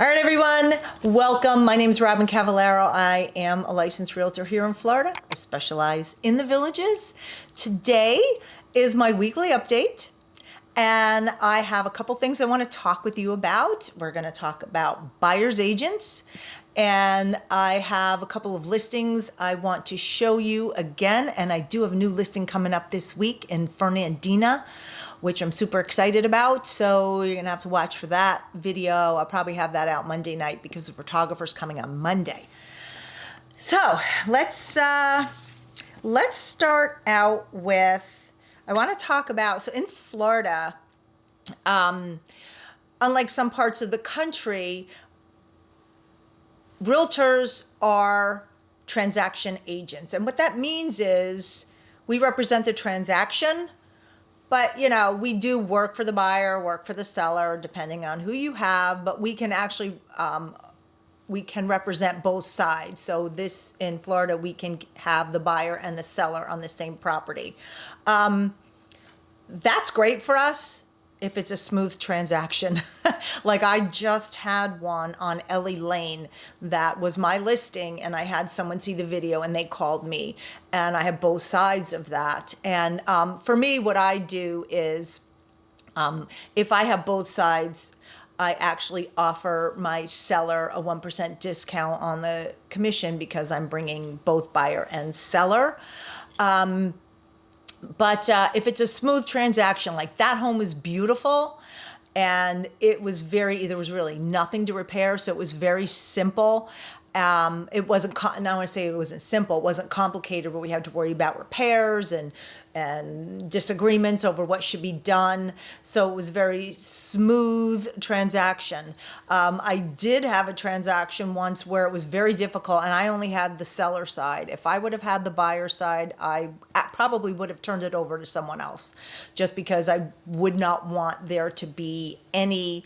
All right, everyone, welcome. My name is Robyn Cavallaro. I am a licensed realtor here in Florida. I specialize in the villages. Today is my weekly update, and I have a couple things I want to talk with you about. We're going to talk about buyer's agents, and I have a couple of listings I want to show you again, and I do have a new listing coming up this week in Fernandina, which I'm super excited about. So you're gonna have to watch for that video. I'll probably have that out Monday night because the photographer's coming on Monday. So let's start out with, I wanna talk about, so in Florida, unlike some parts of the country, realtors are transaction agents. And what that means is we represent the transaction, but, you know, we do work for the buyer, work for the seller, depending on who you have, but we can actually, we can represent both sides. So this, in Florida, we can have the buyer and the seller on the same property. That's great for us if it's a smooth transaction. Like I just had one on Ellie Lane that was my listing, and I had someone see the video and they called me, and I have both sides of that. And for me, what I do is if I have both sides, I actually offer my seller a 1% discount on the commission because I'm bringing both buyer and seller. But if it's a smooth transaction, like that home was beautiful and it was there was really nothing to repair. So it was very simple. It wasn't, now I say it wasn't simple, it wasn't complicated, but we had to worry about repairs and disagreements over what should be done. So it was very smooth transaction. I did have a transaction once where it was very difficult and I only had the seller side. If I would have had the buyer side, I probably would have turned it over to someone else, just because I would not want there to be any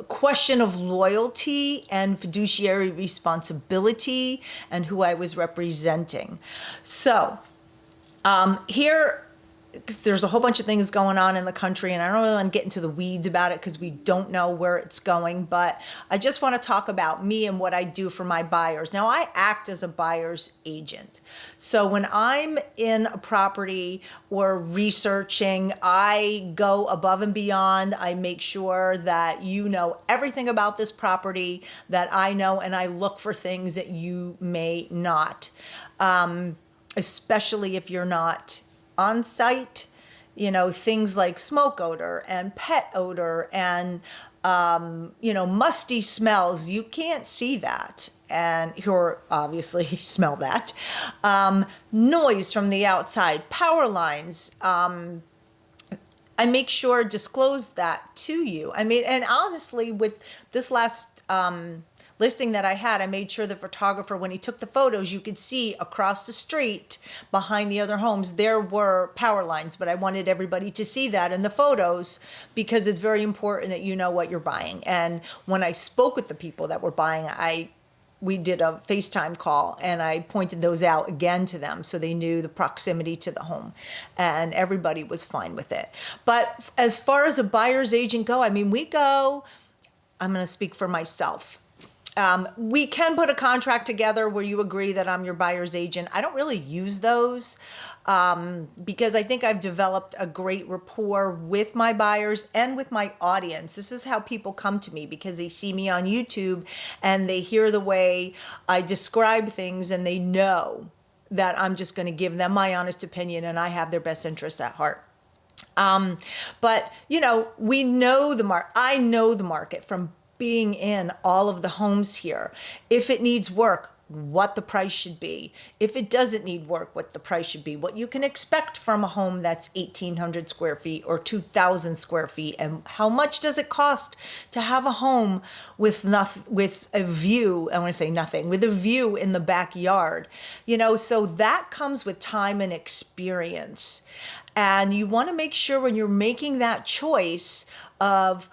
question of loyalty and fiduciary responsibility and who I was representing. So here, because there's a whole bunch of things going on in the country, and I don't really want to get into the weeds about it because we don't know where it's going, but I just want to talk about me and what I do for my buyers. Now, I act as a buyer's agent. So when I'm in a property or researching, I go above and beyond. I make sure that you know everything about this property that I know, and I look for things that you may not, especially if you're not on site. You know, things like smoke odor and pet odor and, you know, musty smells. You can't see that. And you're obviously smell that. Noise from the outside, power lines. I make sure to disclose that to you. I mean, and honestly, with this last listing that I had, I made sure the photographer, when he took the photos, you could see across the street behind the other homes, there were power lines, but I wanted everybody to see that in the photos because it's very important that you know what you're buying. And when I spoke with the people that were buying, we did a FaceTime call and I pointed those out again to them so they knew the proximity to the home, and everybody was fine with it. But as far as a buyer's agent go, I mean, I'm going to speak for myself. We can put a contract together where you agree that I'm your buyer's agent. I don't really use those because I think I've developed a great rapport with my buyers and with my audience. This is how people come to me, because they see me on YouTube and they hear the way I describe things and they know that I'm just going to give them my honest opinion and I have their best interests at heart. But, you know, we know I know the market from being in all of the homes here. If it needs work, what the price should be. If it doesn't need work, what the price should be. What you can expect from a home that's 1,800 square feet or 2,000 square feet, and how much does it cost to have a home with a view, I want to say nothing, with a view in the backyard. You know, so that comes with time and experience. And you want to make sure when you're making that choice of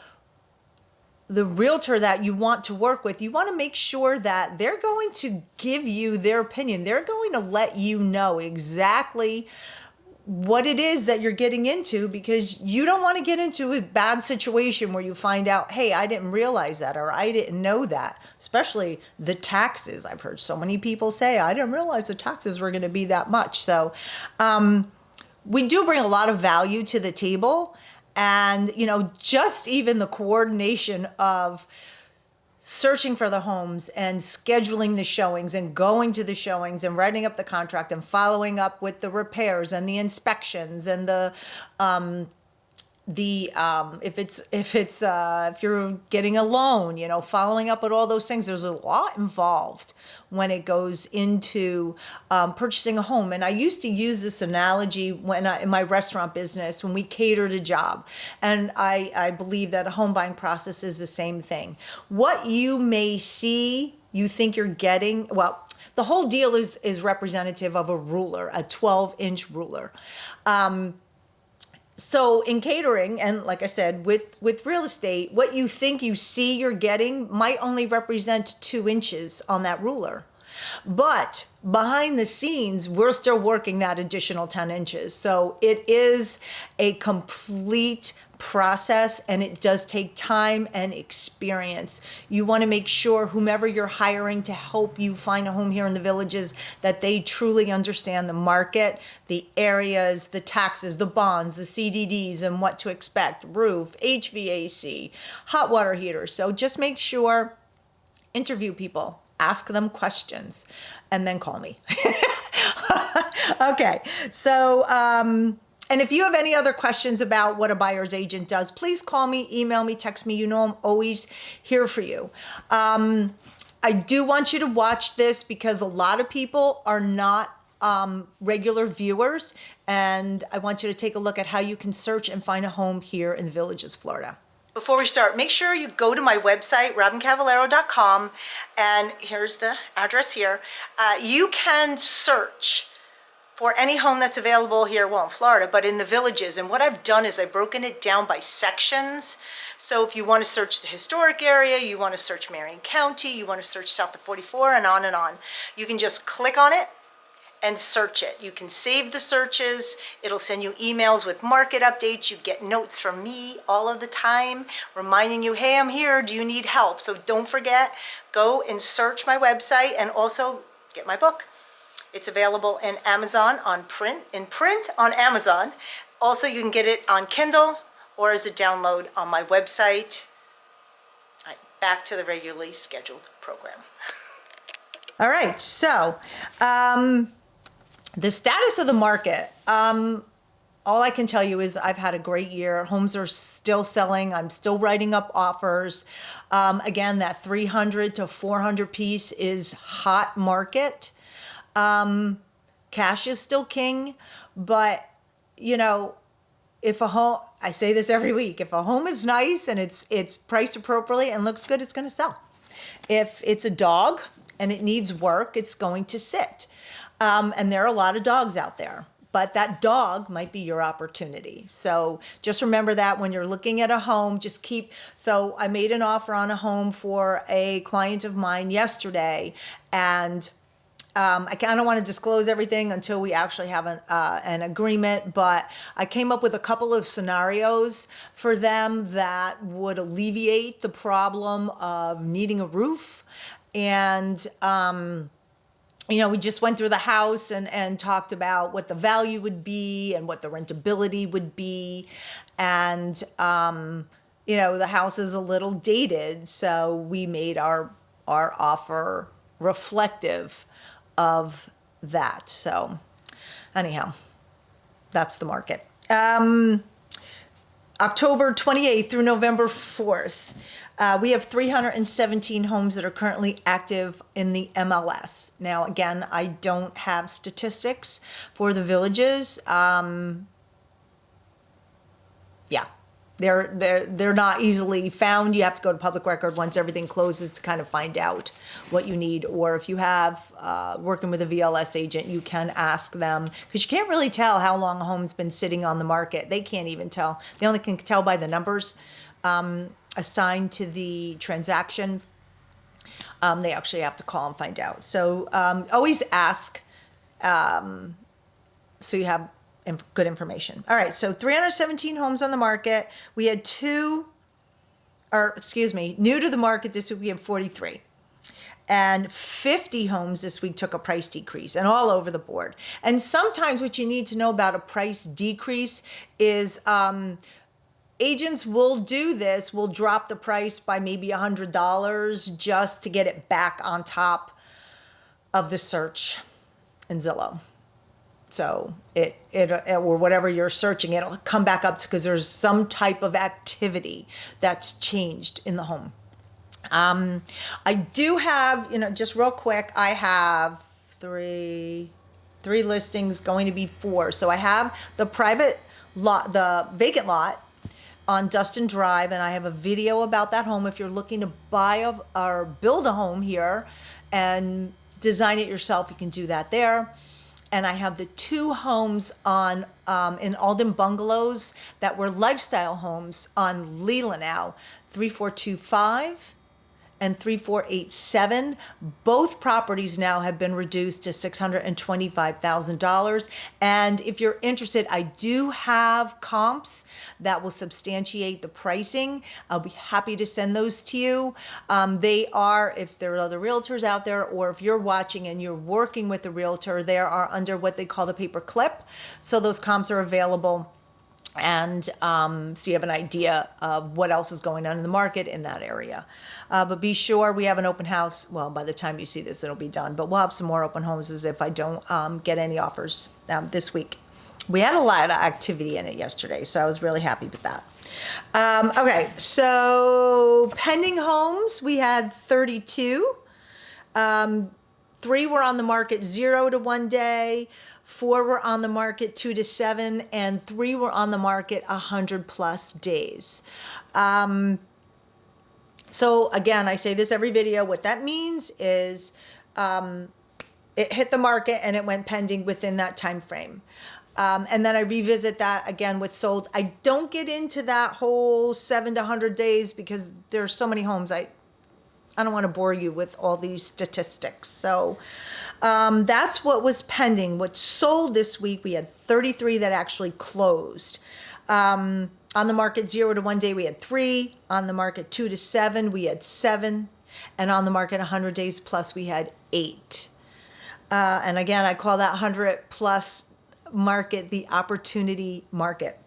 the realtor that you want to work with, you want to make sure that they're going to give you their opinion. They're going to let you know exactly what it is that you're getting into, because you don't want to get into a bad situation where you find out, hey, I didn't realize that, or I didn't know that, especially the taxes. I've heard so many people say, I didn't realize the taxes were going to be that much. So we do bring a lot of value to the table. And, just even the coordination of searching for the homes and scheduling the showings and going to the showings and writing up the contract and following up with the repairs and the inspections and if you're getting a loan, following up with all those things. There's a lot involved when it goes into purchasing a home. And I used to use this analogy in my restaurant business when we catered a job. And I believe that a home buying process is the same thing. What you may see, you think you're getting, well, the whole deal is representative of a ruler, a 12-inch ruler. So in catering, and like I said, with real estate, what you think you see you're getting might only represent 2 inches on that ruler. But behind the scenes, we're still working that additional 10 inches. So it is a complete process, and it does take time and experience. You want to make sure whomever you're hiring to help you find a home here in the Villages, that they truly understand the market, the areas, the taxes, the bonds, the CDDs, and what to expect, roof, HVAC, hot water heaters. So just make sure, interview people, ask them questions, and then call me. Okay, so and if you have any other questions about what a buyer's agent does, please call me, email me, text me. I'm always here for you. I do want you to watch this because a lot of people are not regular viewers, and I want you to take a look at how you can search and find a home here in the Villages, Florida. Before we start, make sure you go to my website, RobynCavallaro.com, and here's the address here. You can search for any home that's available here, well, in Florida, but in the Villages. And what I've done is I've broken it down by sections. So if you want to search the historic area, you want to search Marion County, you want to search south of 44, and on and on. You can just click on it and search it. You can save the searches. It'll send you emails with market updates. You get notes from me all of the time reminding you, hey, I'm here, do you need help? So don't forget, go and search my website, and also get my book. It's available in Amazon in print on Amazon. Also, you can get it on Kindle or as a download on my website. All right, back to the regularly scheduled program. All right, so the status of the market. All I can tell you is I've had a great year. Homes are still selling. I'm still writing up offers. Again, that 300 to 400 piece is hot market. Cash is still king, but if a home, I say this every week, if a home is nice and it's priced appropriately and looks good, it's going to sell. If it's a dog and it needs work, it's going to sit. And there are a lot of dogs out there, but that dog might be your opportunity. So just remember that when you're looking at a home, so I made an offer on a home for a client of mine yesterday, and I kind of want to disclose everything until we actually have an agreement, but I came up with a couple of scenarios for them that would alleviate the problem of needing a roof. And, we just went through the house and talked about what the value would be and what the rentability would be. And, the house is a little dated, so we made our offer reflective of that. So anyhow, that's the market. October 28th through November 4th, we have 317 homes that are currently active in the MLS. Now, again, I don't have statistics for the Villages. They're not easily found. You have to go to public record once everything closes to kind of find out what you need. Or if you have working with a VLS agent, you can ask them, because you can't really tell how long a home's been sitting on the market. They can't even tell. They only can tell by the numbers assigned to the transaction. They actually have to call and find out. So always ask, so you have good information. All right, so 317 homes on the market. We had new to the market this week, we have 43. And 50 homes this week took a price decrease, and all over the board. And sometimes what you need to know about a price decrease is agents will do this, will drop the price by maybe $100 just to get it back on top of the search in Zillow. So it or whatever you're searching, it'll come back up because there's some type of activity that's changed in the home. I do have, just real quick, I have three listings, going to be 4. So I have the private lot, the vacant lot on Dustin Drive, and I have a video about that home. If you're looking to buy or build a home here and design it yourself, you can do that there. And I have the 2 homes on in Alden Bungalows that were lifestyle homes on Leelanau, 3425 and 3487. Both properties now have been reduced to $625,000. And if you're interested, I do have comps that will substantiate the pricing. I'll be happy to send those to you. They are, if there are other realtors out there, or if you're watching and you're working with a realtor, they are under what they call the pay-per-clip. So those comps are available. And so you have an idea of what else is going on in the market in that area. But be sure we have an open house. Well, by the time you see this, it'll be done. But we'll have some more open houses if I don't get any offers this week. We had a lot of activity in it yesterday, so I was really happy with that. Okay, so pending homes, we had 32. 3 were on the market 0 to 1 day. 4 were on the market 2 to 7, and 3 were on the market 100+ days. So again, I say this every video. What that means is it hit the market and it went pending within that time frame. And then I revisit that again with sold. I don't get into that whole 7 to 100 days because there's so many homes. I don't want to bore you with all these statistics. So that's what was pending. What sold this week, we had 33 that actually closed. On the market 0 to 1 day, we had 3. On the market 2 to 7, we had 7. And on the market 100 days plus, we had 8. And again, I call that 100+ market the opportunity market.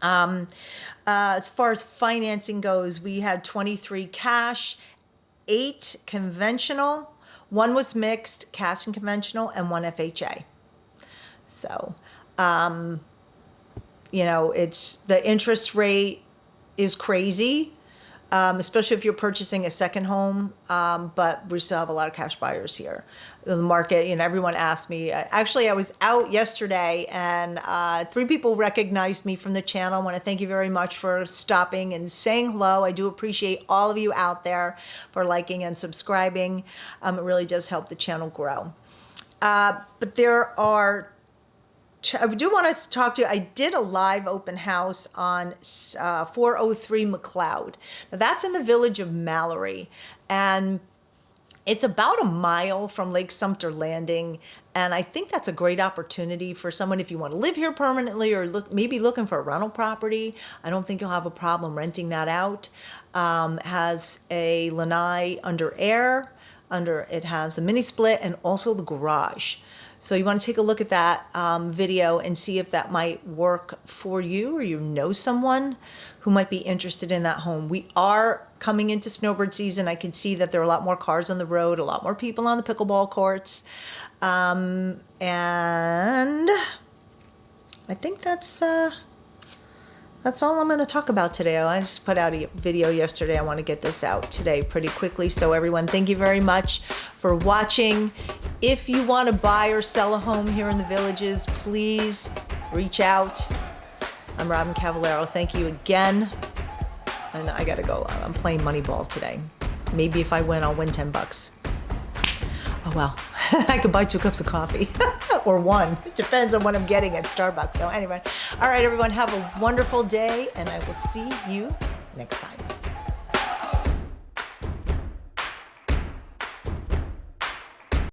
As far as financing goes, we had 23 cash, 8 conventional, 1 was mixed, cash and conventional, and 1 FHA. So, it's the interest rate is crazy, especially if you're purchasing a second home. But we still have a lot of cash buyers here. The market, everyone asked me. Actually, I was out yesterday, and 3 people recognized me from the channel. I want to thank you very much for stopping and saying hello. I do appreciate all of you out there for liking and subscribing. It really does help the channel grow. But there are. I do want to talk to you. I did a live open house on 403 McLeod. Now that's in the village of Mallory, and it's about a mile from Lake Sumter Landing. And I think that's a great opportunity for someone if you want to live here permanently or maybe looking for a rental property. I don't think you'll have a problem renting that out. Has a lanai under air. It has a mini split and also the garage. So you want to take a look at that video and see if that might work for you, or you know someone who might be interested in that home. We are coming into snowbird season. I can see that there are a lot more cars on the road, a lot more people on the pickleball courts. And I think that's all I'm going to talk about today. I just put out a video yesterday. I want to get this out today pretty quickly. So everyone, thank you very much for watching. If you want to buy or sell a home here in the Villages, please reach out. I'm Robyn Cavallaro. Thank you again. And I got to go. I'm playing Moneyball today. Maybe if I win, I'll win $10. Oh, well, I could buy 2 cups of coffee or 1. It depends on what I'm getting at Starbucks. So anyway, all right, everyone, have a wonderful day, and I will see you next time.